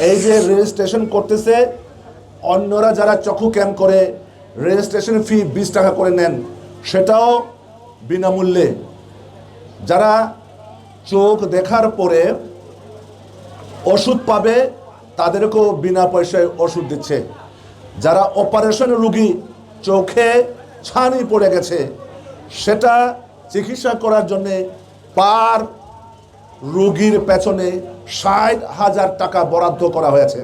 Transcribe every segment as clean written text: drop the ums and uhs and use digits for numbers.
এই যে রেজিস্ট্রেশন করতেছে, অন্যরা যারা চক্ষু ক্যাম্প করে রেজিস্ট্রেশন ফি 20 টাকা করে নেন, সেটাও বিনামূল্যে। যারা চোখ দেখার পরে ওষুধ পাবে তাদেরকেও বিনা পয়সায় ওষুধ দিচ্ছে। যারা অপারেশন রোগী, চোখে ছানি পড়ে গেছে, সেটা চিকিৎসা করার জন্যে পার রোগীর পেছনে 60,000 টাকা বরাদ্দ করা হয়েছে।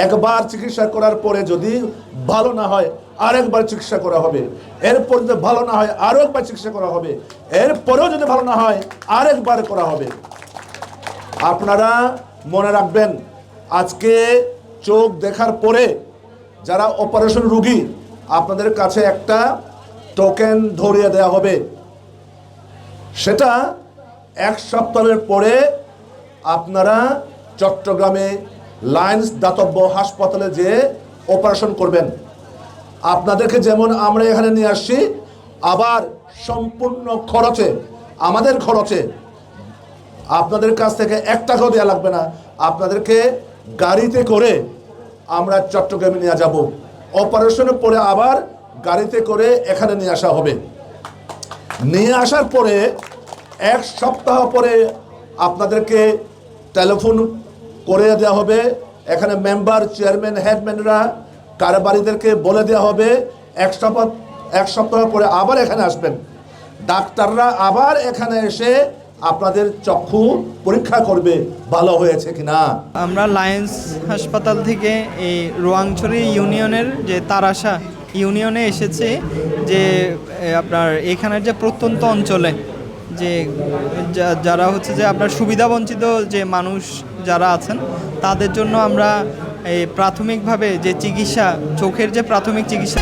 একবার চিকিৎসা করার পরে যদি ভালো না হয় আরেকবার চিকিৎসা করা হবে, এরপর যদি ভালো না হয় আরও একবার চিকিৎসা করা হবে, এরপরেও যদি ভালো না হয় আরেকবার করা হবে। আপনারা মনে রাখবেন, আজকে চোখ দেখার পরে যারা অপারেশন রোগী, আপনাদের কাছে একটা টোকেন ধরিয়ে দেওয়া হবে। সেটা 1 সপ্তাহের পরে আপনারা চট্টগ্রামে লায়ন্স দাতব্য হাসপাতালে যেয়ে অপারেশন করবেন। আপনাদেরকে যেমন আমরা এখানে নিয়ে আসছি, আবার সম্পূর্ণ খরচে, আমাদের খরচে, আপনাদের কাছ থেকে 1 টাকাও দেওয়া লাগবে না। আপনাদেরকে গাড়িতে করে আমরা চট্টগ্রামে নিয়ে যাব। অপারেশনের পরে আবার গাড়িতে করে এখানে নিয়ে আসা হবে। নিয়ে আসার পরে 1 সপ্তাহ পরে আপনাদেরকে টেলিফোন করে দেওয়া হবে। এখানে মেম্বার, চেয়ারম্যান, হেডম্যানরা, কারবারিদেরকে বলে দেওয়া হবে 1 সপ্তাহ পরে আবার এখানে আসবেন। ডাক্তাররা আবার এখানে এসে আপনাদের চক্ষু পরীক্ষা করবে ভালো হয়েছে কিনা। আমরা লায়ন্স হাসপাতাল থেকে এই রোয়াংছড়ি ইউনিয়নের যে তারাশা ইউনিয়নে এসেছি, যে আপনার এখানের যে প্রত্যন্ত অঞ্চলে যে যারা হচ্ছে যে আপনার সুবিধাবঞ্চিত যে মানুষ যারা আছেন, তাদের জন্য আমরা এই প্রাথমিকভাবে যে চিকিৎসা, চোখের যে প্রাথমিক চিকিৎসা,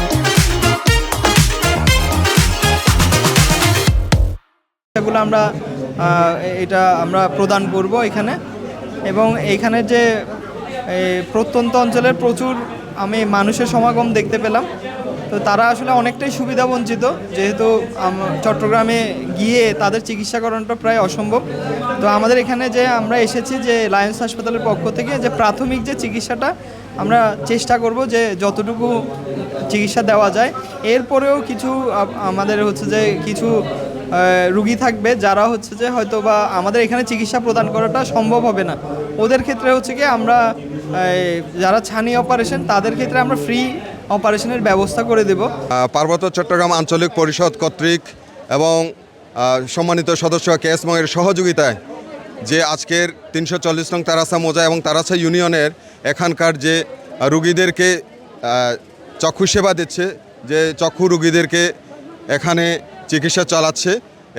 সেগুলো আমরা প্রদান করব এখানে। এবং এইখানে যে প্রত্যন্ত অঞ্চলের প্রচুর আমি মানুষের সমাগম দেখতে পেলাম। তো তারা আসলে অনেকটাই সুবিধাবঞ্চিত, যেহেতু চট্টগ্রামে গিয়ে তাদের চিকিৎসা করানোটা প্রায় অসম্ভব। তো আমাদের এখানে যে আমরা এসেছি যে লায়ন্স হাসপাতালের পক্ষ থেকে যে প্রাথমিক যে চিকিৎসাটা আমরা চেষ্টা করব যে যতটুকু চিকিৎসা দেওয়া যায়। এরপরেও কিছু আমাদের হচ্ছে যে কিছু রুগী থাকবে যারা হচ্ছে যে হয়তো বা আমাদের এখানে চিকিৎসা প্রদান করাটা সম্ভব হবে না। ওদের ক্ষেত্রে হচ্ছে কি আমরা যারা ছানি অপারেশন, তাদের ক্ষেত্রে আমরা ফ্রি অপারেশনের ব্যবস্থা করে দেব। পার্বত্য চট্টগ্রাম আঞ্চলিক পরিষদ কর্তৃক এবং সম্মানিত সদস্য কেএস ময়ের সহযোগিতায় যে আজকের 340 নং তারাসা মৌজা এবং তারাসা ইউনিয়নের এখানকার যে রুগীদেরকে চক্ষু সেবা দিচ্ছে, যে চক্ষু রুগীদেরকে এখানে চিকিৎসা চালাচ্ছে,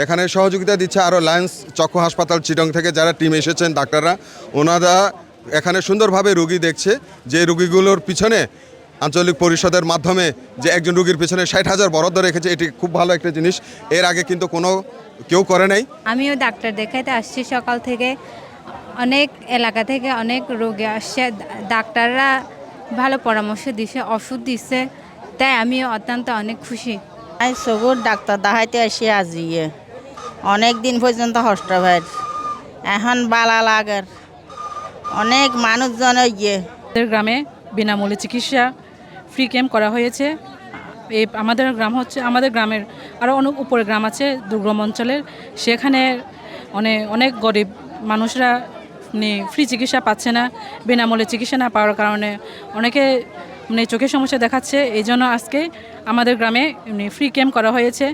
এখানে সহযোগিতা দিচ্ছে আরও লায়ন্স চক্ষু হাসপাতাল চিটং থেকে যারা টিম এসেছেন ডাক্তাররা, ওনারা এখানে সুন্দরভাবে রুগী দেখছে। যে রুগীগুলোর পিছনে আঞ্চলিক পরিষদের মাধ্যমে যে একজন রুগীর পিছনে 60,000 বরাদ্দ রেখেছে, এটি খুব ভালো একটা জিনিস। এর আগে কিন্তু কেউ করে নাই। আমিও ডাক্তার দেখাইতে আসছি সকাল থেকে, অনেক এলাকা থেকে অনেক রোগী আসছে, ডাক্তাররা ভালো পরামর্শ দিছে, ওষুধ দিচ্ছে, তাই আমিও অত্যন্ত অনেক খুশি। আমি চকুর ডাক্তার দেখাইতে আসি আজিয়ে অনেক দিন পর্যন্ত কষ্ট হয়, এখন বালা লাগের অনেক মানুষজন গ্রামে বিনামূল্যে চিকিৎসা ফ্রি ক্যাম্প করা হয়েছে। আমাদের গ্রামের আরও অনেক উপরে গ্রাম আছে দুর্গম অঞ্চলের, সেখানে অনেক গরিব মানুষরা ফ্রি চিকিৎসা পাচ্ছে না। বিনামূল্যে চিকিৎসা না পাওয়ার কারণে অনেকে চোখের সমস্যা দেখাচ্ছে। এই জন্য আজকে আমাদের গ্রামে ফ্রি ক্যাম্প করা হয়েছে।